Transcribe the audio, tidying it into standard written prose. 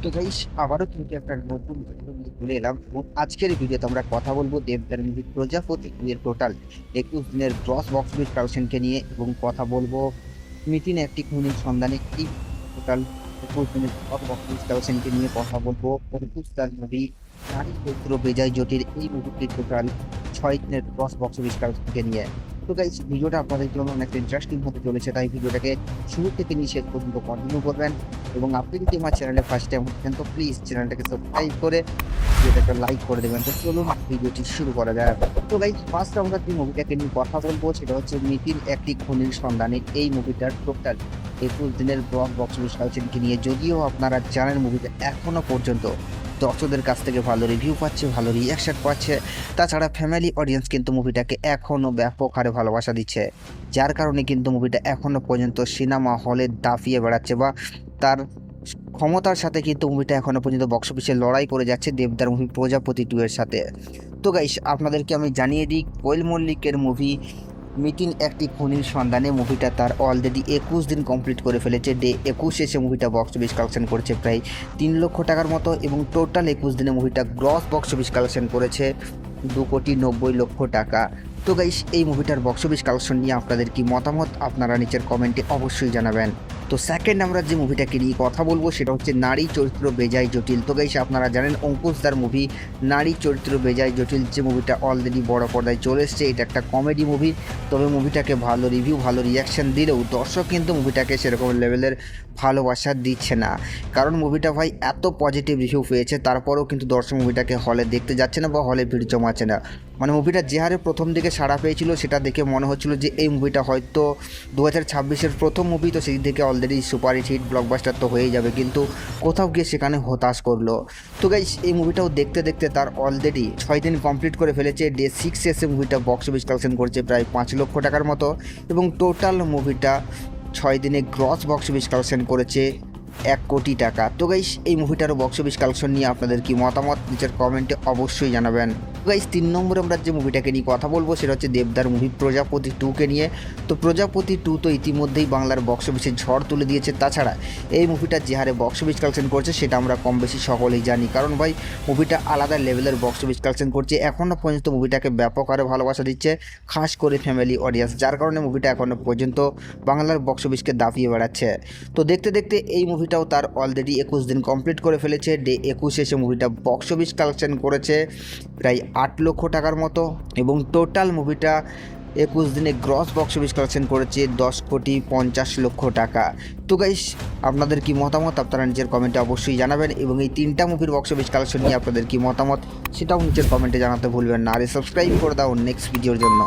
তো গাইস আবারও কিন্তু একটা নতুন ভিডিও নিয়ে চলে এলাম এবং আজকের ভিডিওতে আমরা কথা বলবো দেবদার মুভি প্রজাপতি এর টোটাল 21 দিনের গ্রস বক্স অফিস কালেকশনকে নিয়ে এবং কথা বলবো মিটিন একটি খুনির সন্ধানে এই টোটাল 21 দিনের গ্রস বক্স অফিস কালেকশনকে নিয়ে কথা বলবো। অঙ্কুশ তার মুভি নারী চরিত্র বেজায় জটিল এই মুভিটির টোটাল 6 দিনের গ্রস বক্স অফিস কালেকশনকে নিয়ে। তো গাইস ভিডিওটা আপনাদের জন্য অনেক ইন্টারেস্টিং হতে চলেছে, তাই ভিডিওটাকে শুরু থেকে নিয়ে শেষ পর্যন্ত কন্টিনিউ করবেন। এবং আপনি যদি আমার চ্যানেলে ফার্স্ট টাইম হচ্ছেন তো প্লিজ চ্যানেলটাকে সাবস্ক্রাইব করে ভিডিওটাকে লাইক করে দেবেন। তো চলুন ভিডিওটি শুরু করা যায়। তো গাইস ফার্স্ট আমরা যে মুভিটাকে নিয়ে কথা বলবো সেটা হচ্ছে মিতিন একটি খুনির সন্ধানে। এই মুভিটার টোটাল 21 দিনের গ্রস বক্স অফিস কালেকশনকে নিয়ে, যদিও আপনারা জানেন মুভিটা এখনো পর্যন্ত দর্শকদের কাছ থেকে ভালো রিভিউ পাচ্ছে, ভালো রিয়াকশন পাচ্ছে। তাছাড়া ফ্যামিলি অডিয়েন্স কিন্তু মুভিটাকে এখনও ব্যাপক হারে ভালোবাসা দিচ্ছে, যার কারণে কিন্তু মুভিটা এখনও পর্যন্ত সিনেমা হলে দাপিয়ে বেড়াচ্ছে বা তার ক্ষমতার সাথে কিন্তু মুভিটা এখনও পর্যন্ত বক্স অফিসে লড়াই করে যাচ্ছে দেবদার মুভি প্রজাপতি 2 এর সাথে। তো গাইস আপনাদেরকে আমি জানিয়ে দিই, কোয়েল মল্লিকের মুভি মিটিন একটি খুনির সন্ধানে মুভিটা তার অলরেডি 21 দিন কমপ্লিট করে ফেলেছে। ডে 21 এসে মুভিটা বক্স অফিস কালেকশন করেছে প্রায় 3 লক্ষ টাকার মতো এবং টোটাল 21 দিনে মুভিটা গ্রস বক্স অফিস কালেকশন করেছে 2,90,00,000 টাকা। তো গাইস এই মুভিটার বক্স অফিস কালেকশন নিয়ে আপনাদের কি মতামত আপনারা নিচের কমেন্টে অবশ্যই জানাবেন। তো সেকেন্ড আমরা যে মুভিটাকে নিয়ে কথা বলবো সেটা হচ্ছে নারী চরিত্র বেজায় জটিল। তো গাইস আপনারা জানেন অঙ্কুশ দার মুভি নারী চরিত্র বেজায় জটিল, যে মুভিটা অলরেডি বড় পর্দায় চলে এসছে। এটা একটা কমেডি মুভি, তবে মুভিটাকে ভালো রিভিউ ভালো রিয়াকশন দিলেও দর্শক কিন্তু মুভিটাকে সেরকম লেভেলের ভালোবাসা দিচ্ছে না, কারণ মুভিটা ভাই এত পজিটিভ রিভিউ পেয়েছে তারপরেও কিন্তু দর্শক মুভিটাকে হলে দেখতে যাচ্ছে না বা হলে ভিড় জমাচ্ছে না। মানে মুভিটা যে হারে প্রথম দিকে সাড়া পেয়েছিল সেটা দেখে মনে হচ্ছিল যে এই মুভিটা হয়তো 2026-এর প্রথম মুভি, তো সেই থেকে অলরেডি সুপার হিট ব্লকবাস্টার তো হয়েই যাবে, কিন্তু কোথাও গিয়ে সেখানে হতাশ করলো। তো গাইস এই মুভিটাও দেখতে দেখতে তার অলরেডি 6 দিন কমপ্লিট করে ফেলেছে। ডে 6 এসে মুভিটা বক্স অফিস কালেকশন করছে প্রায় 5 লক্ষ টাকার মতো এবং টোটাল মুভিটা 6 দিনে গ্রস বক্স অফিস কালেকশন করেছে 1 কোটি টাকা। তো গাইস এই মুভিটারও বক্স অফিস কালেকশন নিয়ে আপনাদের কি মতামত নিচের কমেন্টে অবশ্যই জানাবেন। গাইস 3 নম্বরে আমরা যে মুভিটাকে নিয়ে কথা বলবো সেটা হচ্ছে দেবদার মুভি প্রজাপতি 2কে নিয়ে। তো প্রজাপতি 2 তো ইতিমধ্যেই বাংলার বক্স অফিসে ঝড় তুলে দিয়েছে। তাছাড়া এই মুভিটা যে হারে বক্স অফিস কালেকশন করছে সেটা আমরা কম বেশি সকলেই জানি, কারণ ভাই মুভিটা আলাদা লেভেলের বক্স অফিস কালেকশন করছে। এখনও পর্যন্ত মুভিটাকে ব্যাপক হারে ভালোবাসা দিচ্ছে খাস করে ফ্যামিলি অডিয়েন্স, যার কারণে মুভিটা এখনও পর্যন্ত বাংলার বক্স অফিসকে দাপিয়ে বেড়াচ্ছে। তো দেখতে দেখতে এই মুভিটাও তার অলরেডি 21 দিন কমপ্লিট করে ফেলেছে। ডে 21 এসে মুভিটা বক্স অফিস কালেকশন করেছে প্রায় 8 লক্ষ টাকার মতো এবং টোটাল মুভিটা 21 দিনে গ্রস বক্স অফিস কালেকশন করেছে 10,50,00,000 টাকা। তো গাইস আপনাদের কি মতামত আপনারা নিচের কমেন্টে অবশ্যই জানাবেন এবং এই 3টা মুভির বক্স অফিস কালেকশন নিয়ে আপনাদের কি মতামত সেটাও নিচের কমেন্টে জানাতে ভুলবেন না। আর সাবস্ক্রাইব করে দাও নেক্সট ভিডিওর জন্য।